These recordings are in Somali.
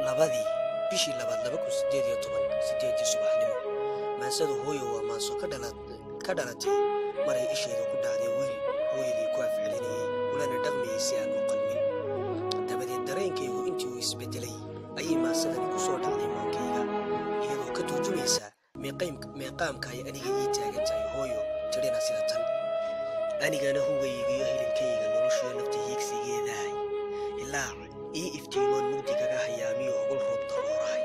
labadii bishii labaad 2018 subaxnimo maansadu hooyo waa maanso ka dhalatay maray isheedu ku dhacday wiil hooyadii ku afcelinayay ulana dhaqmayay si aan u qalmin dabadeed dareenkaygu intii uu isbedelay ayay maansadani ku soo dhacday maankayga iyadoo ka turjumaysa meeqaamka ay aniga ii taagan tahay hooyo tirina sida tan anigana hugayga iyo hilinkayga nolosha nafta hiigsigeedahay ilaa ii iftiimoon mugdigaga hayaamiyo ogol roob daroorahay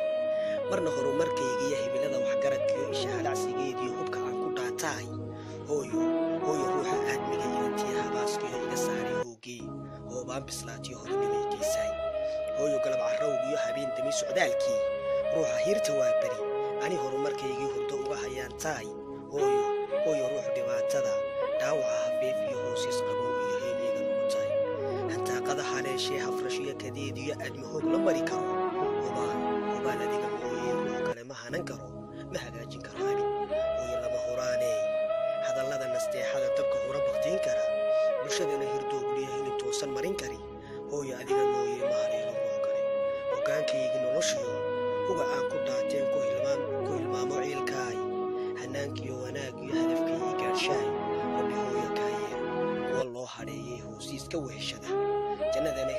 marna horumarkayga iyo himilada waxgaradka iyo ishaadacsigeediyo hubka aan ku dhaatahay hooyo ruuxa aadmiga inantii habaaskiyo iga saaray hoogii hoobaan bislaatiyo hornimaykiisaay hooyo galab carrawg iyo habeen dami socdaalkii ruuxa hiirta waa beri ani horumarkaygii hurdo uga hayaan tahay hooyo ruux dhibaatada dhaawaca habeef iyo hoosiis qabow iyo heeliga nugu tahay hantaaqada haleeshee hafrashiyo kadeediyo aadmi hoog la mari karo hubaan adiga mooyee ruux kale ma hanan karo ma hagaajin karo ani hooyo lama huraanee hadallada nasteexada dabka hura baktiin kara bulshadana hirdoogliyo hilib toosan marin kari hooyo adiga mooyee ma haleelo ruux kale hoggaankaygii noloshiyo huga aan ku dhaateen ku hilmaamo ciilkaay hanaankiyo wanaagiyo hadafkaygii gaadhshaay rabbi hooyo kaayeen kuwa loo hadheeyey hoosiiska weheshada jannadana